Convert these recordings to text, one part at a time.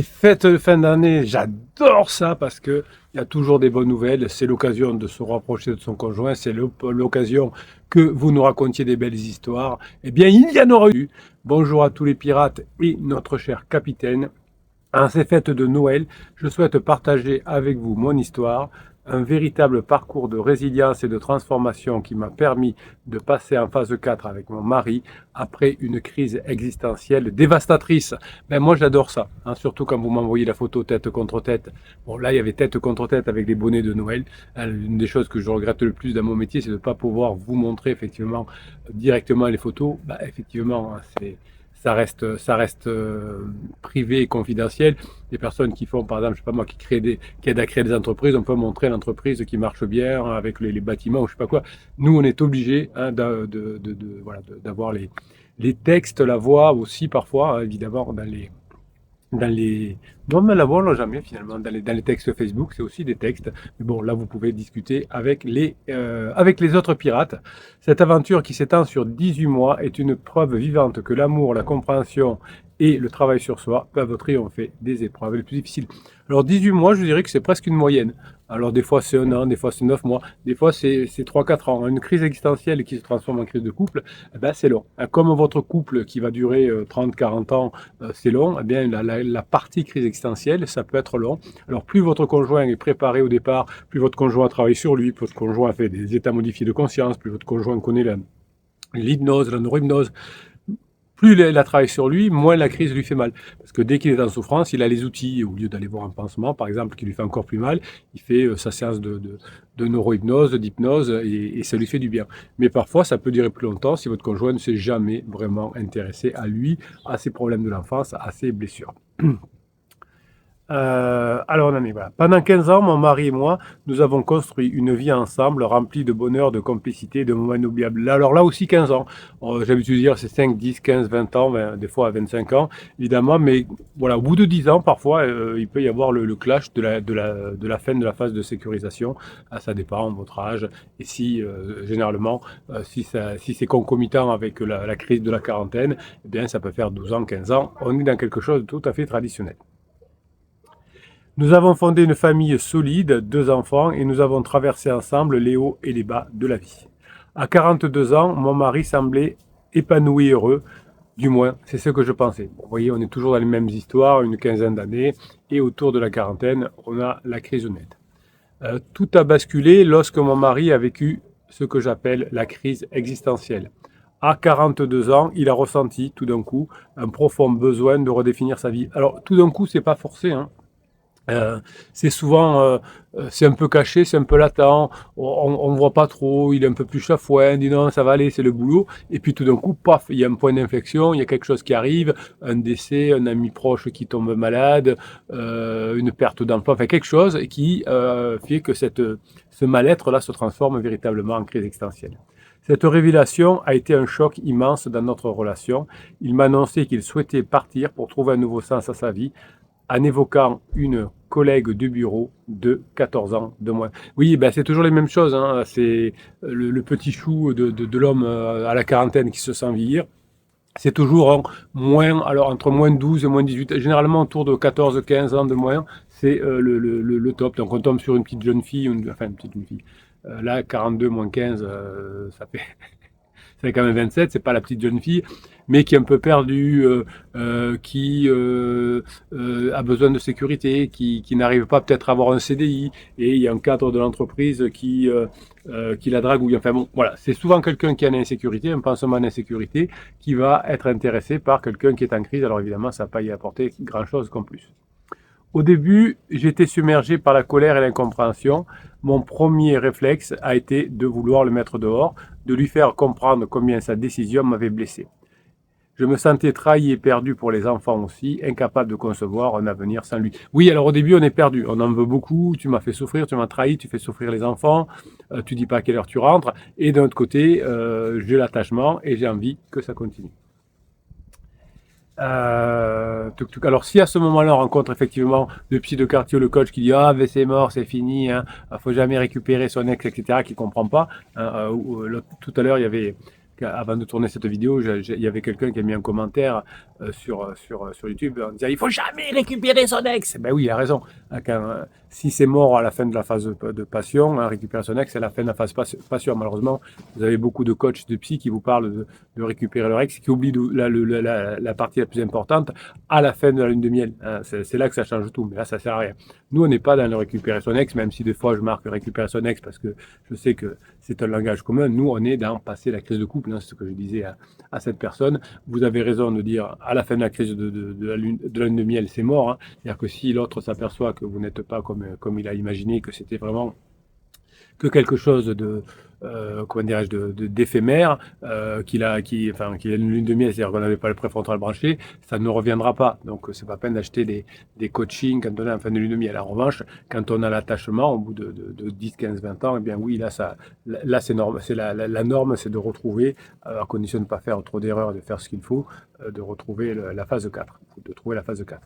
Fêtes de fin d'année, j'adore ça parce que il y a toujours des bonnes nouvelles. C'est l'occasion de se rapprocher de son conjoint. C'est l'occasion que vous nous racontiez des belles histoires. Eh bien, il y en aura eu. Bonjour à tous les pirates et notre cher capitaine. En ces fêtes de Noël, je souhaite partager avec vous mon histoire, un véritable parcours de résilience et de transformation qui m'a permis de passer en phase 4 avec mon mari après une crise existentielle dévastatrice. Ben moi j'adore ça, hein, surtout quand vous m'envoyez la photo tête contre tête. Bon là il y avait tête contre tête avec les bonnets de Noël. Une des choses que je regrette le plus dans mon métier, c'est de ne pas pouvoir vous montrer effectivement directement les photos. Ben, effectivement, ça reste privé et confidentiel. Des personnes qui font, par exemple, je sais pas moi, qui aident à créer des entreprises, on peut montrer l'entreprise qui marche bien avec les bâtiments ou je sais pas quoi. Nous, on est obligé hein, voilà, d'avoir les textes, la voix aussi parfois, hein, évidemment, dans les. Non, mais la voix, on l'a jamais finalement. Dans les textes Facebook, c'est aussi des textes. Mais bon, là, vous pouvez discuter avec les autres pirates. Cette aventure qui s'étend sur 18 mois est une preuve vivante que l'amour, la compréhension et le travail sur soi peuvent triompher des épreuves les plus difficiles. Alors, 18 mois, je dirais que c'est presque une moyenne. Alors, des fois, c'est un an, des fois, c'est 9 mois, des fois, c'est 3-4 ans. Une crise existentielle qui se transforme en crise de couple, eh ben, c'est long. Comme votre couple qui va durer 30-40 ans, c'est long, eh bien, la partie crise existentielle, ça peut être long. Alors, plus votre conjoint est préparé au départ, plus votre conjoint travaille sur lui, plus votre conjoint fait des états modifiés de conscience, plus votre conjoint connaît l'hypnose, la neurohypnose, plus il a travaillé sur lui, moins la crise lui fait mal. Parce que dès qu'il est en souffrance, il a les outils, au lieu d'aller voir un pansement, par exemple, qui lui fait encore plus mal, il fait sa séance de neurohypnose, d'hypnose, et ça lui fait du bien. Mais parfois, ça peut durer plus longtemps si votre conjoint ne s'est jamais vraiment intéressé à lui, à ses problèmes de l'enfance, à ses blessures. Alors on en est voilà. Pendant 15 ans, mon mari et moi, nous avons construit une vie ensemble remplie de bonheur, de complicité, de moments inoubliables. Alors là aussi 15 ans. J'ai l'habitude de dire c'est 5, 10, 15, 20 ans, des fois à 25 ans, évidemment. Mais voilà, au bout de 10 ans, parfois, il peut y avoir le clash de la fin de la phase de sécurisation. Ah, ça dépend de votre âge. Et si, généralement, si c'est concomitant avec la crise de la quarantaine, eh bien ça peut faire 12 ans, 15 ans. On est dans quelque chose de tout à fait traditionnel. Nous avons fondé une famille solide, 2 enfants, et nous avons traversé ensemble les hauts et les bas de la vie. À 42 ans, mon mari semblait épanoui et heureux, du moins, c'est ce que je pensais. Bon, vous voyez, on est toujours dans les mêmes histoires, une quinzaine d'années, et autour de la quarantaine, on a la crise nette. Tout a basculé lorsque mon mari a vécu ce que j'appelle la crise existentielle. À 42 ans, il a ressenti tout d'un coup un profond besoin de redéfinir sa vie. Alors, tout d'un coup, c'est pas forcé, hein. C'est souvent, c'est un peu caché, c'est un peu latent, on voit pas trop, il est un peu plus chafouin, dit non, ça va aller, c'est le boulot. Et puis tout d'un coup, paf, il y a un point d'inflexion, il y a quelque chose qui arrive, un décès, un ami proche qui tombe malade, une perte d'emploi, enfin quelque chose qui fait que ce mal-être-là se transforme véritablement en crise existentielle. Cette révélation a été un choc immense dans notre relation. Il m'a annoncé qu'il souhaitait partir pour trouver un nouveau sens à sa vie, en évoquant une collègue de bureau de 14 ans de moins. Oui, ben c'est toujours les mêmes choses, hein. C'est le petit chou de l'homme à la quarantaine qui se sent vieillir. C'est toujours alors entre moins 12 et moins 18, généralement autour de 14-15 ans de moins, c'est le top. Donc on tombe sur une petite jeune fille, enfin une petite fille. Là, 42 moins 15, ça fait c'est quand même 27, c'est pas la petite jeune fille, mais qui est un peu perdue, qui a besoin de sécurité, qui n'arrive pas peut-être à avoir un CDI, et il y a un cadre de l'entreprise qui la dragouille. Enfin bon, voilà, c'est souvent quelqu'un qui a une insécurité, un pansement d'insécurité, qui va être intéressé par quelqu'un qui est en crise. Alors évidemment, ça ne va pas y apporter grand-chose qu'en plus. Au début, j'étais submergé par la colère et l'incompréhension. Mon premier réflexe a été de vouloir le mettre dehors, de lui faire comprendre combien sa décision m'avait blessé. Je me sentais trahi et perdu pour les enfants aussi, incapable de concevoir un avenir sans lui. Oui, alors au début, on est perdu. On en veut beaucoup. Tu m'as fait souffrir, tu m'as trahi, tu fais souffrir les enfants. Tu dis pas à quelle heure tu rentres. Et d'un autre côté, j'ai l'attachement et j'ai envie que ça continue. Alors si à ce moment-là on rencontre effectivement le psy de quartier ou le coach qui dit ah ben c'est mort, c'est fini, hein, faut jamais récupérer son ex, etc., qui comprend pas, hein, tout à l'heure il y avait avant de tourner cette vidéo, il y avait quelqu'un qui a mis un commentaire sur YouTube en disant il faut jamais récupérer son ex. Ben oui, il a raison. Si c'est mort à la fin de la phase de passion, hein, récupérer son ex, c'est la fin de la phase passion. Malheureusement, vous avez beaucoup de coachs de psy qui vous parlent de récupérer leur ex, qui oublient la partie la plus importante à la fin de la lune de miel. Hein. C'est là que ça change tout, mais là ça sert à rien. Nous, on n'est pas dans le récupérer son ex, même si des fois je marque récupérer son ex parce que je sais que c'est un langage commun. Nous, on est dans passer la crise de couple, hein, c'est ce que je disais à cette personne. Vous avez raison de dire à la fin de la crise de la lune de miel, c'est mort. Hein. C'est-à-dire que si l'autre s'aperçoit que vous n'êtes pas comme il a imaginé, que c'était vraiment que quelque chose comment dirais-je, d'éphémère, qu'il a une lune de miel, c'est-à-dire qu'on n'avait pas le préfrontal branché, ça ne reviendra pas. Donc, c'est pas peine d'acheter des coachings quand on est en fin de lune de miel. En revanche, quand on a l'attachement, au bout de 10, 15, 20 ans, eh bien oui, là c'est norme, c'est la norme, c'est de retrouver, à condition de ne pas faire trop d'erreurs et de faire ce qu'il faut, de retrouver la phase 4, de trouver la phase 4.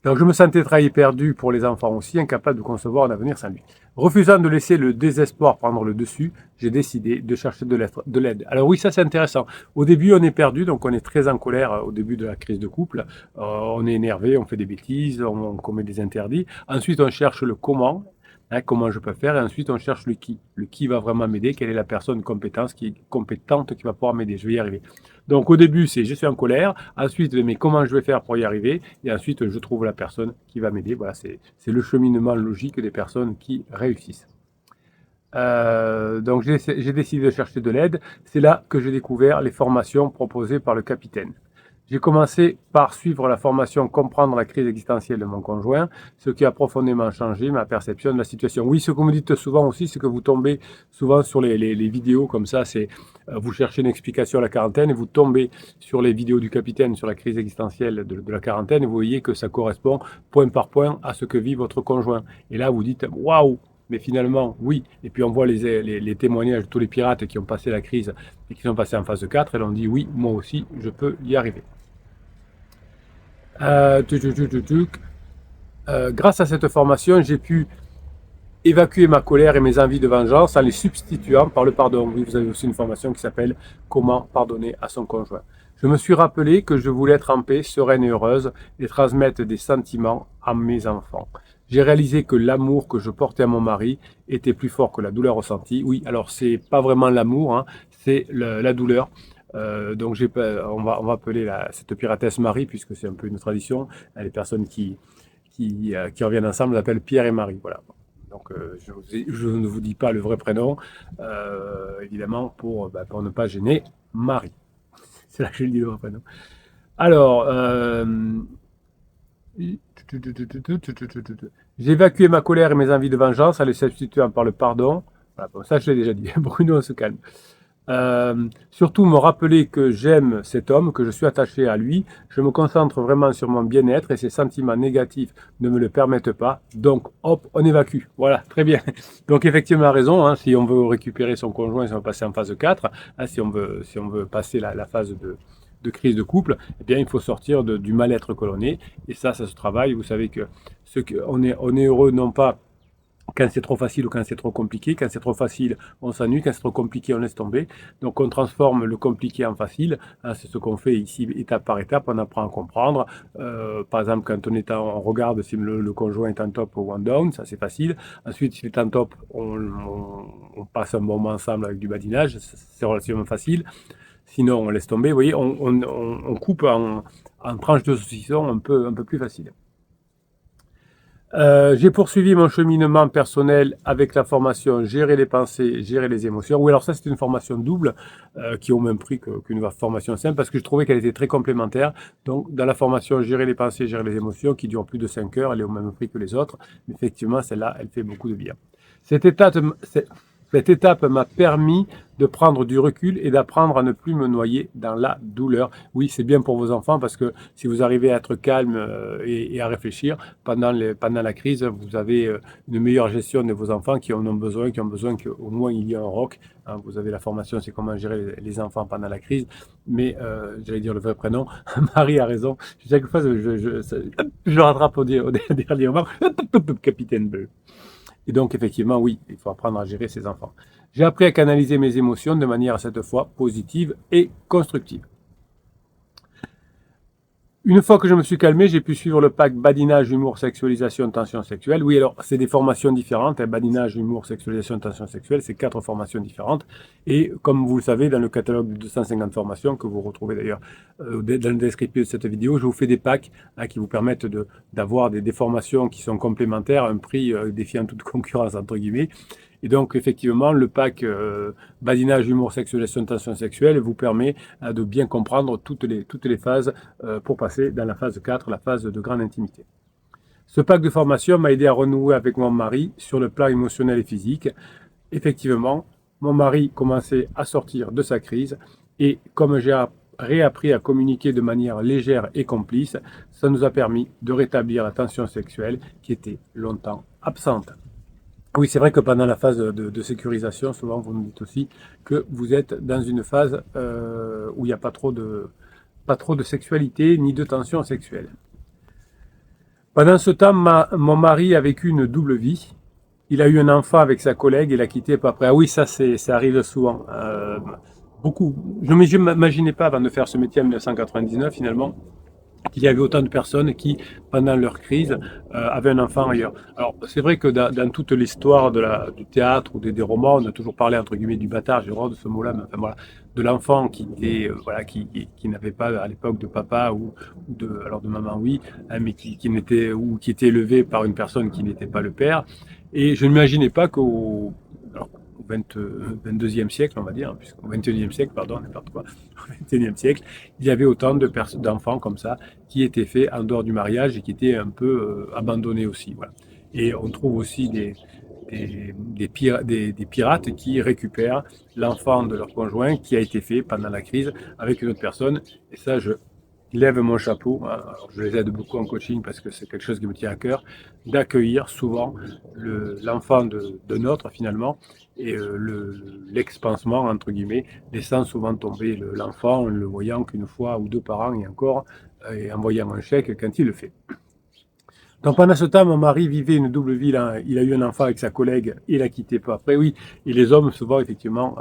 Donc je me sentais trahi, perdu pour les enfants aussi, incapable de concevoir un avenir sans lui. Refusant de laisser le désespoir prendre le dessus, j'ai décidé de chercher de l'aide. Alors oui, ça c'est intéressant. Au début, on est perdu, donc on est très en colère au début de la crise de couple. On est énervé, on fait des bêtises, on commet des interdits. Ensuite, on cherche le comment. Hein, comment je peux faire, et ensuite on cherche le qui. Le qui va vraiment m'aider, quelle est la personne compétente qui va pouvoir m'aider, je vais y arriver. Donc au début c'est je suis en colère, ensuite mais comment je vais faire pour y arriver, et ensuite je trouve la personne qui va m'aider. Voilà, c'est le cheminement logique des personnes qui réussissent. Donc j'ai décidé de chercher de l'aide, c'est là que j'ai découvert les formations proposées par le capitaine. J'ai commencé par suivre la formation Comprendre la crise existentielle de mon conjoint, ce qui a profondément changé ma perception de la situation. Oui, ce que vous me dites souvent aussi, c'est que vous tombez souvent sur les vidéos comme ça, c'est vous cherchez une explication à la quarantaine et vous tombez sur les vidéos du capitaine sur la crise existentielle de la quarantaine et vous voyez que ça correspond point par point à ce que vit votre conjoint. Et là, vous dites waouh! Mais finalement, oui. Et puis on voit les témoignages de tous les pirates qui ont passé la crise et qui sont passés en phase 4 et l'on dit oui, moi aussi, je peux y arriver. Grâce à cette formation, j'ai pu évacuer ma colère et mes envies de vengeance en les substituant par le pardon. Oui, vous avez aussi une formation qui s'appelle Comment pardonner à son conjoint. Je me suis rappelé que je voulais être en paix, sereine et heureuse et transmettre des sentiments à mes enfants. J'ai réalisé que l'amour que je portais à mon mari était plus fort que la douleur ressentie. Oui, alors c'est pas vraiment l'amour, hein, c'est la douleur. Donc on va appeler cette piratesse Marie, puisque c'est un peu une tradition. Les personnes qui reviennent ensemble l'appellent Pierre et Marie. Voilà. Donc je ne vous dis pas le vrai prénom, évidemment, pour ne pas gêner Marie. C'est là que je dis le vrai prénom. Alors, j'ai évacué ma colère et mes envies de vengeance en les substituant par le pardon. Voilà, bon, ça je l'ai déjà dit. Bruno, on se calme. Surtout me rappeler que j'aime cet homme, que je suis attaché à lui, je me concentre vraiment sur mon bien-être et ces sentiments négatifs ne me le permettent pas, donc hop, on évacue. Voilà, très bien. Donc effectivement, raison, hein, si on veut récupérer son conjoint, si on veut passer en phase 4, hein, si on veut passer la phase de crise de couple, eh bien il faut sortir du mal-être que l'on est, et ça se travaille. Vous savez que on est heureux non pas quand c'est trop facile ou quand c'est trop compliqué. Quand c'est trop facile, on s'ennuie. Quand c'est trop compliqué, on laisse tomber. Donc on transforme le compliqué en facile. Hein, c'est ce qu'on fait ici, étape par étape. On apprend à comprendre. Par exemple, quand on regarde si le conjoint est en top ou en down, ça c'est facile. Ensuite, s'il est en top, on passe un bon moment ensemble avec du badinage. C'est relativement facile. Sinon, on laisse tomber. Vous voyez, on coupe en tranches de saucisson un peu plus facile. J'ai poursuivi mon cheminement personnel avec la formation Gérer les pensées, gérer les émotions. Oui, alors ça, c'est une formation double qui est au même prix qu'une formation simple parce que je trouvais qu'elle était très complémentaire. Donc, dans la formation Gérer les pensées, gérer les émotions, qui dure plus de 5 heures, elle est au même prix que les autres. Mais effectivement, celle-là, elle fait beaucoup de bien. Cette étape m'a permis de prendre du recul et d'apprendre à ne plus me noyer dans la douleur. Oui, c'est bien pour vos enfants parce que si vous arrivez à être calme et à réfléchir pendant la crise, vous avez une meilleure gestion de vos enfants qui en ont besoin, qu'au moins il y ait un rock. Hein, vous avez la formation, c'est comment gérer les enfants pendant la crise. Mais j'allais dire le vrai prénom. Marie a raison. Chaque fois, je le rattrape au dernier moment. Capitaine Bleu. Et donc, effectivement, oui, il faut apprendre à gérer ses enfants. J'ai appris à canaliser mes émotions de manière, cette fois, positive et constructive. Une fois que je me suis calmé, j'ai pu suivre le pack badinage, humour, sexualisation, tension sexuelle. Oui, alors, c'est des formations différentes. Badinage, humour, sexualisation, tension sexuelle, c'est 4 formations différentes. Et comme vous le savez, dans le catalogue de 250 formations, que vous retrouvez d'ailleurs dans le descriptif de cette vidéo, je vous fais des packs qui vous permettent d'avoir des formations qui sont complémentaires à un prix défiant toute concurrence, entre guillemets. Et donc, effectivement, le pack badinage, humour, sexualisation, tension sexuelle vous permet de bien comprendre toutes les phases pour passer dans la phase 4, la phase de grande intimité. Ce pack de formation m'a aidé à renouer avec mon mari sur le plan émotionnel et physique. Effectivement, mon mari commençait à sortir de sa crise et comme j'ai réappris à communiquer de manière légère et complice, ça nous a permis de rétablir la tension sexuelle qui était longtemps absente. Oui, c'est vrai que pendant la phase de sécurisation, souvent vous nous dites aussi que vous êtes dans une phase où il n'y a pas trop de sexualité ni de tension sexuelle. Pendant ce temps, mon mari a vécu une double vie. Il a eu un enfant avec sa collègue et l'a quitté peu après. Ah oui, ça arrive souvent. Beaucoup. Je ne m'imaginais pas avant de faire ce métier en 1999 finalement qu'il y avait autant de personnes qui, pendant leur crise, avaient un enfant ailleurs. Alors, c'est vrai que dans toute l'histoire du théâtre ou des romans, on a toujours parlé, entre guillemets, du bâtard, j'ai horreur de ce mot-là, mais enfin voilà, de l'enfant qui était, qui n'avait pas à l'époque de papa ou de maman, oui, hein, mais qui était élevé par une personne qui n'était pas le père. Et je ne m'imaginais pas qu'au 22e siècle, on va dire, au 21e siècle, pardon, n'importe quoi, au 21e siècle, il y avait autant d'enfants comme ça qui étaient faits en dehors du mariage et qui étaient un peu abandonnés aussi. Voilà. Et on trouve aussi des pirates qui récupèrent l'enfant de leur conjoint qui a été fait pendant la crise avec une autre personne. Et ça, je lève mon chapeau. Alors, je les aide beaucoup en coaching parce que c'est quelque chose qui me tient à cœur, d'accueillir souvent l'enfant d'un autre finalement et l'expansement entre guillemets, laissant souvent tomber l'enfant, en le voyant qu'une fois ou deux par an et encore, et envoyant un chèque quand il le fait. Donc pendant ce temps, mon mari vivait une double vie. Là. Il a eu un enfant avec sa collègue et l'a quitté peu après. Oui, et les hommes souvent effectivement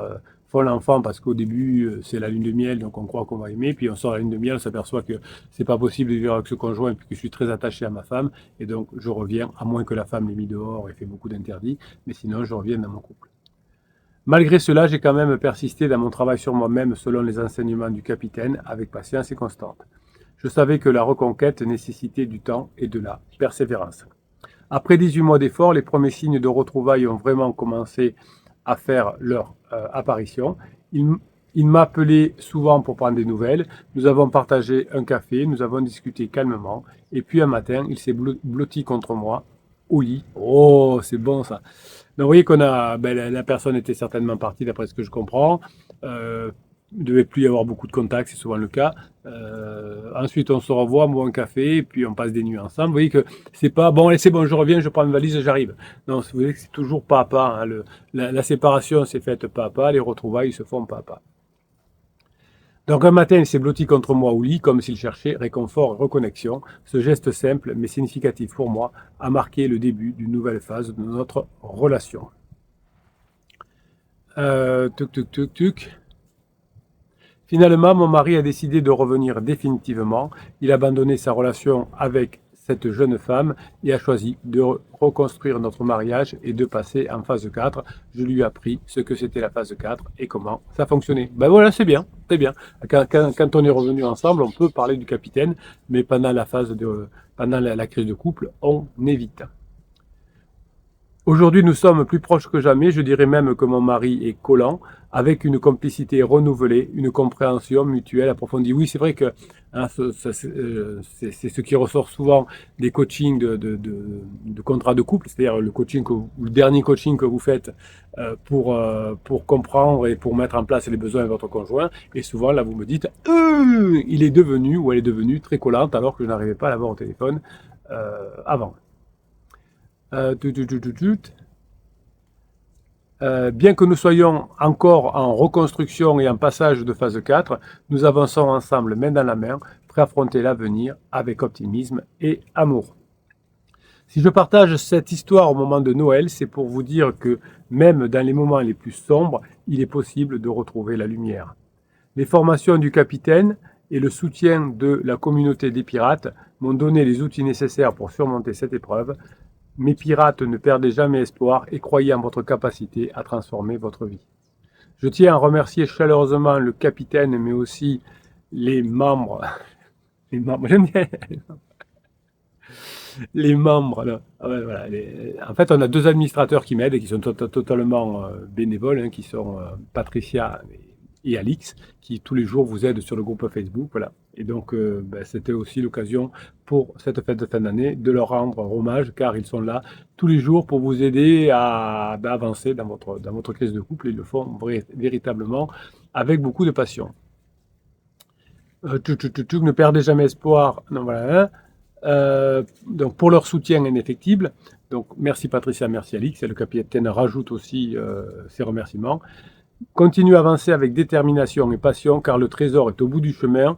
font l'enfant parce qu'au début c'est la lune de miel, donc on croit qu'on va aimer, puis on sort la lune de miel, on s'aperçoit que c'est pas possible de vivre avec ce conjoint et puis que je suis très attaché à ma femme et donc je reviens, à moins que la femme l'ait mis dehors et fait beaucoup d'interdits, mais sinon je reviens dans mon couple. Malgré cela, j'ai quand même persisté dans mon travail sur moi-même selon les enseignements du capitaine avec patience et constante. Je savais que la reconquête nécessitait du temps et de la persévérance. Après 18 mois d'efforts, les premiers signes de retrouvailles ont vraiment commencé à faire leur apparition. Il m'appelait souvent pour prendre des nouvelles. Nous avons partagé un café, nous avons discuté calmement. Et puis un matin, il s'est blotti contre moi au lit. Oh, c'est bon ça. Donc vous voyez la personne était certainement partie d'après ce que je comprends. Il ne devait plus y avoir beaucoup de contacts, c'est souvent le cas. Ensuite, on se revoit, on boit un café, et puis on passe des nuits ensemble. Vous voyez que c'est pas bon, allez, c'est bon, je reviens, je prends une valise, j'arrive. Non, vous voyez que c'est toujours pas à pas. Hein. La séparation s'est faite pas à pas, les retrouvailles se font pas à pas. Donc un matin, il s'est blotti contre moi au lit, comme s'il cherchait réconfort et reconnexion. Ce geste simple, mais significatif pour moi, a marqué le début d'une nouvelle phase de notre relation. Tuc. Finalement, mon mari a décidé de revenir définitivement. Il a abandonné sa relation avec cette jeune femme et a choisi de reconstruire notre mariage et de passer en phase 4. Je lui ai appris ce que c'était la phase 4 et comment ça fonctionnait. Ben voilà, c'est bien, c'est bien. Quand on est revenu ensemble, on peut parler du capitaine, mais pendant la crise de couple, on évite. Aujourd'hui, nous sommes plus proches que jamais, je dirais même que mon mari est collant, avec une complicité renouvelée, une compréhension mutuelle approfondie. Oui, c'est vrai que hein, c'est ce qui ressort souvent des coachings de contrat de couple, c'est-à-dire le dernier coaching que vous faites pour comprendre et pour mettre en place les besoins de votre conjoint. Et souvent, là, vous me dites, il est devenu ou elle est devenue très collante alors que je n'arrivais pas à l'avoir au téléphone avant. Bien que nous soyons encore en reconstruction et en passage de phase 4, nous avançons ensemble main dans la main, prêts à affronter l'avenir avec optimisme et amour. Si je partage cette histoire au moment de Noël, c'est pour vous dire que même dans les moments les plus sombres, il est possible de retrouver la lumière. Les formations du capitaine et le soutien de la communauté des pirates m'ont donné les outils nécessaires pour surmonter cette épreuve. Mes pirates, ne perdez jamais espoir et croyez en votre capacité à transformer votre vie. Je tiens à remercier chaleureusement le capitaine, mais aussi les membres. Les membres, j'aime bien les membres. Là. Ah ouais, voilà, en fait, on a deux administrateurs qui m'aident et qui sont totalement bénévoles, hein, qui sont Patricia et Alix, qui tous les jours vous aident sur le groupe Facebook. Voilà. Et donc, c'était aussi l'occasion pour cette fête de fin d'année de leur rendre hommage, car ils sont là tous les jours pour vous aider à avancer dans votre crise de couple. Ils le font véritablement avec beaucoup de passion. Ne perdez jamais espoir. Non, voilà, hein. Donc pour leur soutien indéfectible. Donc merci Patricia, merci Alix. Et le capitaine rajoute aussi ses remerciements. Continuez à avancer avec détermination et passion car le trésor est au bout du chemin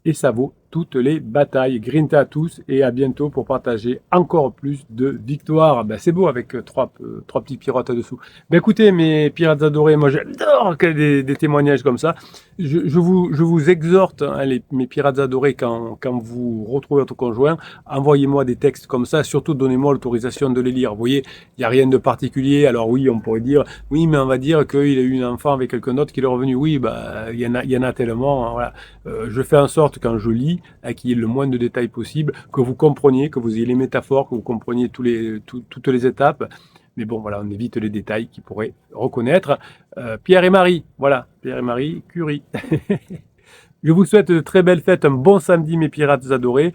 et ça vaut toutes les batailles. Grinta à tous et à bientôt pour partager encore plus de victoires. Ben, c'est beau avec trois petits pirates dessous. Ben, écoutez, mes pirates adorés, moi j'adore des témoignages comme ça. Je vous exhorte, hein, mes pirates adorés, quand vous retrouvez votre conjoint, envoyez-moi des textes comme ça, surtout donnez-moi l'autorisation de les lire. Vous voyez, il n'y a rien de particulier. Alors oui, on pourrait dire, oui, mais on va dire qu'il a eu un enfant avec quelqu'un d'autre qui est revenu. Oui, bah, il y en a tellement. Hein, voilà. Je fais en sorte, quand je lis, qu'il y ait le moins de détails possible, que vous compreniez, que vous ayez les métaphores, que vous compreniez toutes les étapes. Mais bon, voilà, on évite les détails qu'ils pourraient reconnaître. Pierre et Marie, voilà, Pierre et Marie Curie. Je vous souhaite de très belles fêtes, un bon samedi, mes pirates adorés.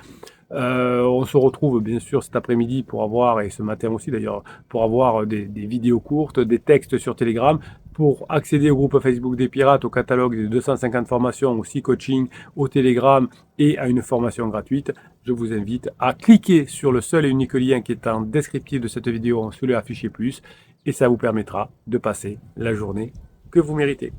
On se retrouve bien sûr cet après-midi pour avoir, et ce matin aussi d'ailleurs, pour avoir des vidéos courtes, des textes sur Telegram, pour accéder au groupe Facebook des pirates, au catalogue des 250 formations, aussi coaching, au Telegram et à une formation gratuite. Je vous invite à cliquer sur le seul et unique lien qui est en descriptif de cette vidéo, sur le afficher plus, et ça vous permettra de passer la journée que vous méritez.